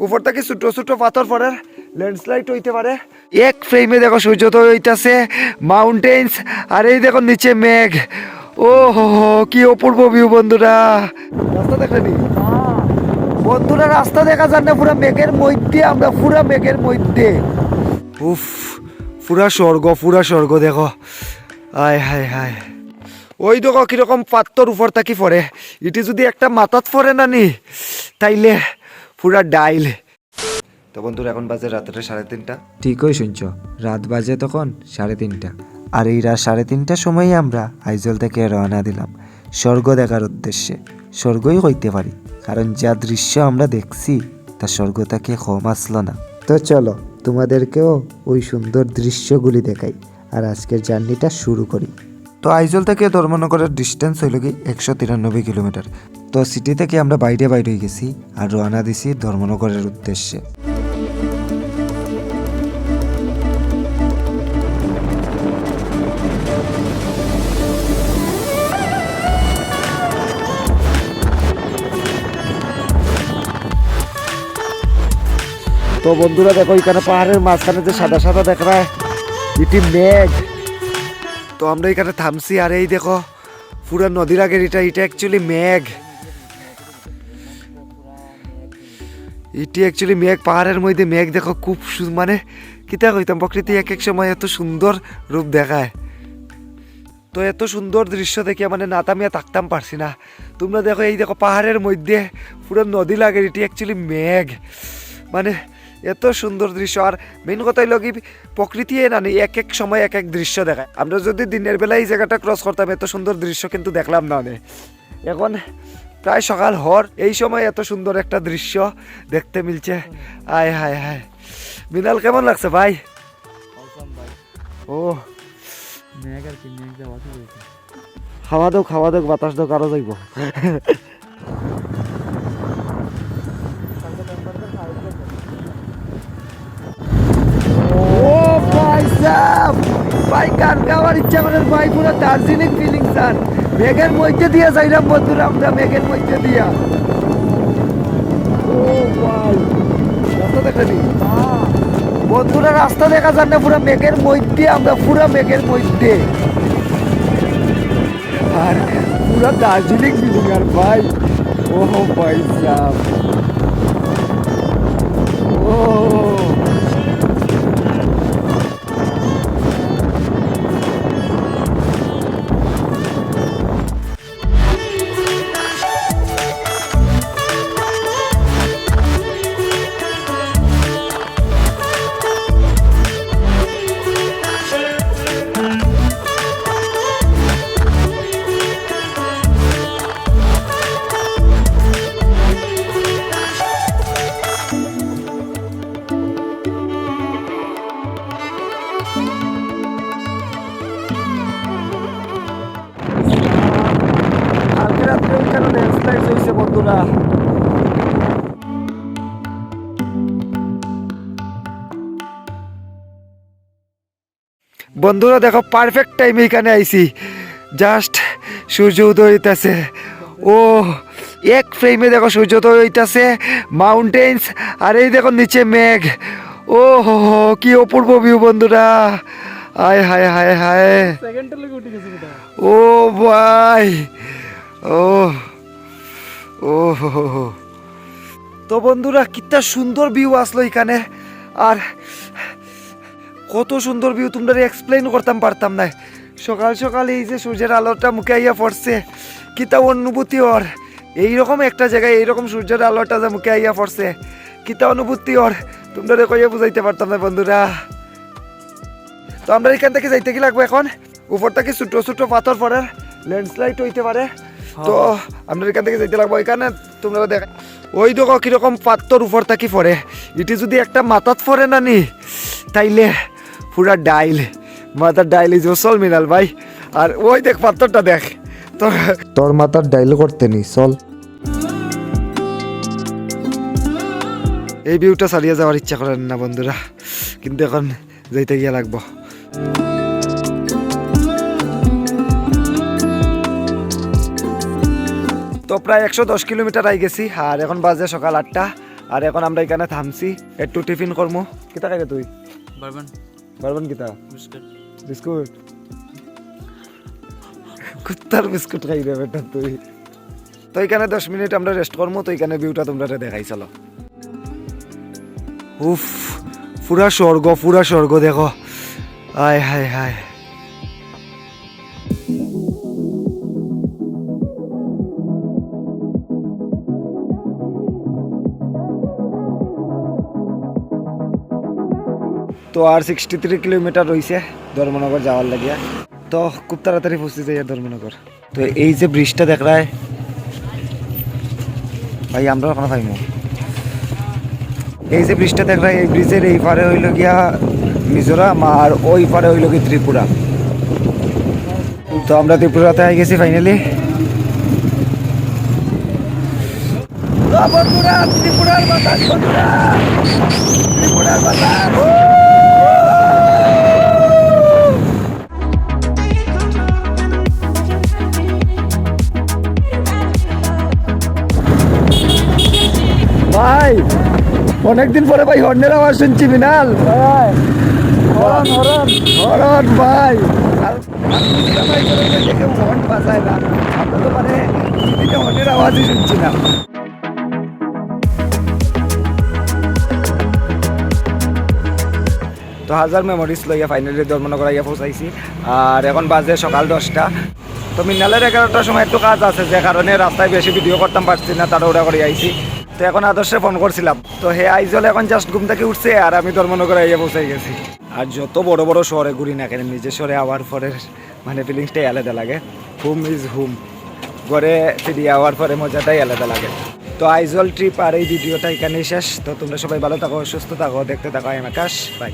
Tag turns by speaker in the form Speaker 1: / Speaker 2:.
Speaker 1: উপর থেকে ছোট ছোট পাথর পড়ে ল্যান্ডস্লাইড হইতে পারে। এক ফ্রেমে দেখো সূর্যোদয় হইতাছে, মাউন্টেন্স, আর এই দেখো নিচে মেঘ। ও হো হো, কি অপূর্ব ভিউ বন্ধুরা। রাস্তা দেখলেনি বন্ধুরা? রাস্তা দেখা যায় না, পুরো মেঘের মধ্যে, আমরা পুরো মেঘের মধ্যে। উফ, পুরা স্বর্গ, পুরা স্বর্গ দেখো। আয় হায় হায়, ওই দেখো কিরকম পাত্তর উপর থাকি পড়ে। এটি যদি একটা মাথাত পড়ে না নি, তাইলে পুরা ডাইল। তো বন্ধুরা এখন বাজে রাত্রে 3:30।
Speaker 2: ঠিকই শুনছ, রাত বাজে তখন 3:30। আর এই রাত 3:30টার সময়ই আমরা আইজল থেকে রওনা দিলাম স্বর্গ দেখার উদ্দেশ্যে। স্বর্গই হইতে পারি, কারণ যা দৃশ্য আমরা দেখছি তা স্বর্গ থেকে কম আসলো না। তো চলো তোমাদেরকেও ওই সুন্দর দৃশ্যগুলি দেখাই, আর আজকের জার্নিটা শুরু করি। তো আইজল থেকে ধর্মনগরের ডিস্টেন্স হইল কি 193 কিলোমিটার। তো সিটি থেকে আমরা বাইরে হয়ে গেছি আর রওনা দিছি ধর্মনগরের উদ্দেশ্যে।
Speaker 1: তো বন্ধুরা দেখো এখানে পাহাড়ের মাঝখানে যে সাদা সাদা দেখা যায়, এটি মেঘ। তো আমরা এখানে থামছি, আর এই দেখো পুরো নদীর আগের এটা অ্যাকচুয়ালি মেঘ। এটি অ্যাকচুয়ালি মেঘ, পাহাড়ের মধ্যে মেঘ দেখো। খুব মানে কিতা কইতাম, প্রকৃতি এক এক সময় এত সুন্দর রূপ দেখায়। তো এত সুন্দর দৃশ্য দেখে মানে না থামিয়া থাকতাম পারছি না। তোমরা দেখো, এই দেখো পাহাড়ের মধ্যে পুরো নদী লাগে, এটি অ্যাকচুয়ালি মেঘ। মানে এত সুন্দর দৃশ্য। আর মেন কথা হইল কি, প্রকৃতি নানি এক এক সময় এক এক দৃশ্য দেখায়। আমরা যদি দিনের বেলা এই জায়গাটা ক্রস করতাম, এত সুন্দর দৃশ্য কিন্তু দেখলাম না। এখন প্রায় সকাল হর, এই সময় এত সুন্দর একটা দৃশ্য দেখতে মিলছে। আয় হায় হায়, মিনাল কেমন লাগছে ভাই? ও খাওয়া দাও বাতাস দাও, কারো যাইব। ভাই গান গাওয়ার ইচ্ছা করে ভাই, পুরো দার্জিলিং ফিলিং স্যার। মেঘের মধ্যে দিয়া যাইলাম বন্ধুরা, আমরা মেঘের মধ্যে দিয়া। ও ভাই, রাস্তা দেখেনি বন্ধুরা? রাস্তা দেখা যায় না, পুরো মেঘের মধ্যে, আমরা পুরো মেঘের মধ্যে। আর পুরো দার্জিলিং ফিলিং। আর ভাই ও ভাই সাহেব, ও কালকে রাত্রে ওইখানে ল্যান্ডস্লাইড হয়েছে বন্ধুরা। বন্ধুরা দেখো, পারফেক্ট টাইমে এখানে আইছি, জাস্ট সূর্য উদয় হইতাছে। ও এক ফ্রেমে দেখো সূর্যোদয় হইতাছে, মাউন্টেন্স, আর এই দেখো নিচে মেঘ। ও হো হো, কি অপূর্ব ভিউ বন্ধুরা। আয় হায় হায় হায়, ও ভাই, ও ও হো হো। তো বন্ধুরা কিতা সুন্দর ভিউ আসলো এখানে, আর কত সুন্দর ভিউ তোমরা এক্সপ্লেন করতাম পারতাম না। সকাল সকাল এই যে সূর্যের আলোটা মুখে আইয়া পড়ছে, কিতা অনুভূতি ওর। এইরকম একটা জায়গায় এইরকম সূর্যের আলোটা যে মুখে আইয়া পড়ছে, কিতা অনুভূতি ওর, তোমরা কইয়া বুঝাইতে পারতাম না বন্ধুরা। তো আমরা এখান থেকে যাইতে কি লাগবে এখন? উপর থেকে ছোট ছোট পাথর পড়ে ল্যান্ডস্লাইড হইতে পারে। তো আমরা এখান থেকে যাইতে লাগবো। এখানে তোমরা দেখা, ওই দেখো কিরকম পাথর উপর থাকি পড়ে। এটি যদি একটা মাথাত পড়ে না নি, তাইলে পুরা ডাইল, মাথার ডাইল ইজ চল মিনাল ভাই। আর ওই দেখ পাথরটা দেখ, তো
Speaker 2: তোর মাথার ডাইল করতে নি চল।
Speaker 1: এই ভিউটা চালিয়ে যাওয়ার ইচ্ছা করেন না বন্ধুরা, কিন্তু এখন যাইতে গিয়ে লাগবো। তো প্রায় 110 কিলোমিটার আই গেছি, আর এখন বাজে সকাল 8টা। আর এখন আমরা এখানে থামছি, একটু টিফিন করবো। কিতা খাইবে তুই? বারবান কিতা? বিস্কুট। কুত্তার বিস্কুট খাই রে বেটা তুই। তো এখানে 10 মিনিট আমরা রেস্ট করবো, তো এখানে ভিউটা তোমরা দেখাই চলো। উফ, পুরা স্বর্গ দেখো। আয় হায় হায়। তো আর 63 কিলোমিটার রয়েছে ধর্মনগর যাওয়ার লাগিয়া। তো খুব তাড়াতাড়ি পৌঁছে যাই ধর্মনগর। তো এই যে ব্রিজটা দেখ রায় ভাই, আমরা ওখানে পাইমু। এই যে ব্রিজটা দেখ রায়, এই ব্রিজের এই পারে হইল গিয়া মিজোরাম আর ওই পারে হইল গিয়ে ত্রিপুরা। তো আমরা ত্রিপুরাতে আই গেছি ফাইনালি। ত্রিপুরার বাতাস, ত্রিপুরার বাতাস। ভাই অনেকদিন পরে ভাই হর্নের আওয়াজ শুনছি বিনাল। হরন ভাই, আর ভাই দেখে হর্ন বাজায় না, আমরা তো মানে হর্নের আওয়াজই শুনছি না। তো হাজার মেমোরিজ লইয়া ফাইনালি ধর্মনগর আইয়া পৌঁছাইছি। আর এখন বাজে সকাল 10টা। তো মিনালের 11টার সময় একটু কাজ আছে, যে কারণে রাস্তায় বেশি ভিডিও করতাম পারছি না, তাড়াহুড়া করে আইছি। তো এখন আদর্শে ফোন করছিলাম, তো হে আইজল এখন জাস্ট ঘুম থেকে উঠছে আর আমি ধর্মনগর আইয়া পৌঁছাই গেছি। আর যত বড় বড় শহরে ঘুরি না কেন, নিজের শহরে আওয়ার পরের মানে ফিলিংসটাই আলাদা লাগে। হোম ইজ হোম, ঘরে ফিরিয়ে আওয়ার পরে মজাটাই আলাদা লাগে। তো আইজল ট্রিপ আর এই ভিডিওটা এখানেই শেষ। তো তোমরা সবাই ভালো থাকো, সুস্থ থাকো, দেখতে থাকো। I am Akash, by.